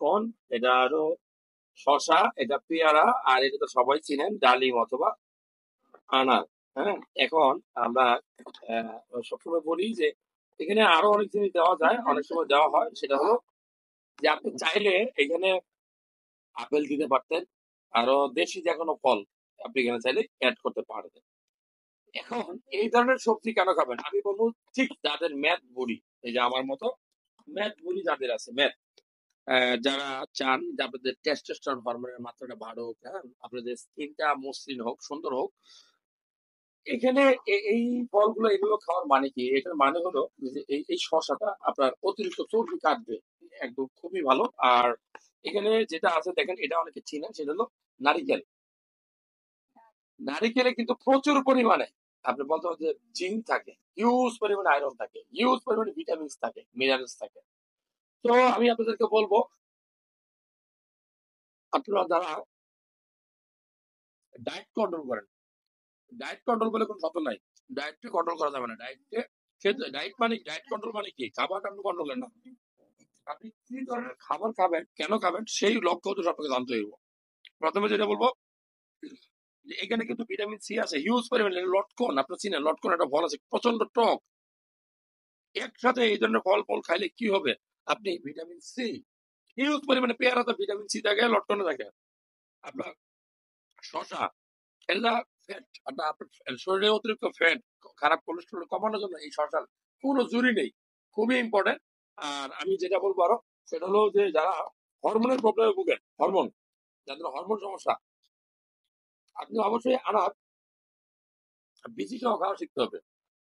লটকন, এটা আরো শসা, এটা পেয়ারা, আর এটা তো সবাই চিনেন ডালিম অথবা আনার। হ্যাঁ, এখন আমরা সবসময় বলি যে এখানে আরো অনেক জিনিস দেওয়া যায়, অনেক সময় দেওয়া হয়। সেটা হলো যে আপনি চাইলে এখানে আপেল দিতে পারতেন, আরো দেশি যে কোনো ফল আপনি এখানে চাইলে অ্যাড করতে পারবেন। এখন এই ধরনের সবজি কেন খাবেন আমি বলবো, ঠিক যাদের ম্যাথ বুড়ি, এই যে আমার মতো ম্যাথ বুড়ি যাদের আছে, ম্যাথ যারা চান যে আপনাদের টেস্টোস্টেরন হরমোনের মাত্রাটা বাড়ুক, হ্যাঁ, আপনাদের স্কিনটা মসৃণ হোক, সুন্দর হোক, এখানে এই ফলগুলো এগুলো খাওয়ার মানে কি? এটার মানে হলো যে এই শসাটা আপনার অতিরিক্ত চর্বি কাটবে, একদম খুবই ভালো। আর এখানে যেটা আছে দেখেন, এটা অনেকে চিনেন, সেটা হলো নারিকেল। নারিকেলে কিন্তু প্রচুর পরিমাণে আপনি বলতে পারেন যে জিঙ্ক থাকে, হিউজ পরিমাণে আয়রন থাকে, হিউজ পরিমাণে ভিটামিনস থাকে, মিনারেলস থাকে। তো আমি আপনাদেরকে বলবো, আপনারা যারা ডায়েট কন্ট্রোল করেন, ডায়েট কন্ট্রোল করলে কোনো শব্দ নাই, ডায়েটকে কন্ট্রোল করা যাবে না। ডায়েটকে খেতে, ডায়েট কন্ট্রোল মানে কি? খাবারটা আপনি কন্ট্রোল করেন না, আপনি কি ধরনের খাবার খাবেন, কেন খাবেন, সেই লক্ষ্য তো আপনাকে জানতে হইব। প্রথমে যেটা বলবো যে এখানে কিন্তু ভিটামিন সি আছে হিউজ পরিমাণে। লটকন আপনি চিনেন, লটকন একটা ফল আছে প্রচন্ড টক। একসাথে এই ধরনের ফল ফল খাইলে কি হবে, আপনি ভিটামিন সি হিউজ পরিমাণে, পেয়ারাতে ভিটামিন সি থাকে, লটকনে থাকে। আপনার শশা, এটা ফ্যাট, আপনার শরীরে অতিরিক্ত ফ্যাট, খারাপ কোলেস্ট্রল কমানোর জন্য এই শশার কোনো জুড়ি নেই, খুবই ইম্পর্টেন্ট। আর আমি যেটা বলবো আরো, সেটা হলো যে যারা হরমোনের প্রবলেমে ভুগেন, হরমোন, যাদের হরমোন সমস্যা, আপনি অবশ্যই আনার বিচি সহ খাওয়া শিখতে হবে।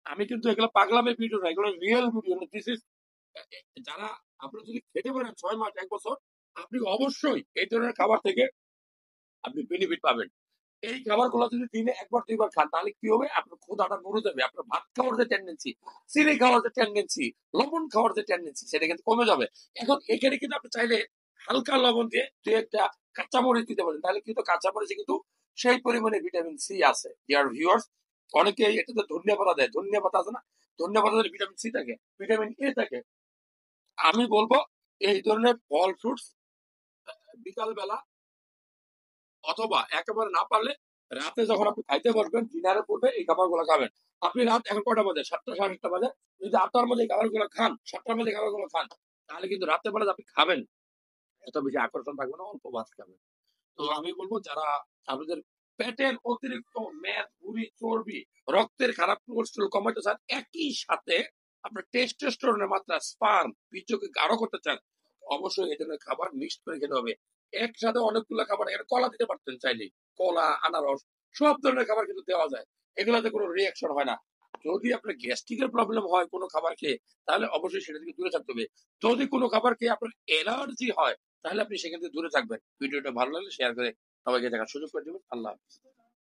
আমি কিন্তু এগুলো পাগলামের ভিডিও না, এগুলো রিয়েল ভিডিও। দিস ইজ, যারা আপনি যদি খেতে পারেন 6 মাস 1 বছর, আপনি অবশ্যই এই ধরনের খাবার থেকে আপনি বেনিফিট পাবেন। এই খাবারগুলো যদি দিনে 1 বার 2 বার খান, তাহলে কি হবে, আপনার ক্ষুধাটা মরে যাবে, আপনার ভাত খাওয়ার যে টেন্ডেন্সি, চিনি খাওয়ার যে টেন্ডেন্সি, লবণ খাওয়ার যে টেন্ডেন্সি, সেটা কিন্তু কমে যাবে। এখন এখানে কিন্তু আপনি চাইলে হালকা লবণ দিয়ে দুই একটা কাঁচামরিচ দিতে পারেন, তাহলে কিন্তু কাঁচামরিচে কিন্তু সেই পরিমাণে ভিটামিন সি আছে। ডিয়ার ভিউয়ার্স, অনেকে এটাতে ধনিয়া পাতা দেয়, ধনিয়া পাতা আছে না, ধনিয়া পাতাতে ভিটামিন সি থাকে, ভিটামিন এ থাকে। আমি বলবো এই ধরনের ফল ফ্রুটস বিকাল বেলা, অথবা একেবারে না পারলে রাতে যখন আপনি খাইতে বসবেন, ডিনারের পূর্বে এই খাবারগুলো খাবেন। আপনি রাত এখন কয়টা বাজে, 7টা 7:30 বাজে, যদি 8টার মধ্যে এই খাবারগুলো খান, 7টার মধ্যে খাবারগুলো খান, তাহলে কিন্তু রাতের বেলা আপনি খাবেন, এত বেশি আকর্ষণ থাকবে না, অল্প ভাত খাবেন। তো আমি বলবো যারা আপনাদের পেটের অতিরিক্ত মেদ, ভুঁড়ি, চর্বি, রক্তের খারাপ কোলেস্ট্রল কমাতে চান, একই সাথে আপনার টেস্টোস্টেরনের মাত্রা, স্পার্ম, বীর্যকে গাঢ় করতে চান, অবশ্যই এই ধরনের খাবার মিক্সড করে খেতে হবে। একসাথে অনেকগুলো খাবার, এখানে কলা দিতে পারতেন চাইলে, কলা, আনারস, সব ধরনের খাবার কিন্তু দেওয়া যায়, এগুলোতে কোনো রিয়াকশন হয় না। যদি আপনার গ্যাস্ট্রিকের প্রবলেম হয় কোনো খাবার খেয়ে, তাহলে অবশ্যই সেটা থেকে দূরে থাকতে হবে। যদি কোনো খাবার খেয়ে আপনার এলার্জি হয়, তাহলে আপনি সেখান থেকে দূরে থাকবেন। ভিডিওটা ভালো লাগলে শেয়ার করে সবাইকে দেখার সুযোগ করে দেবেন। আল্লাহ হাফেজ।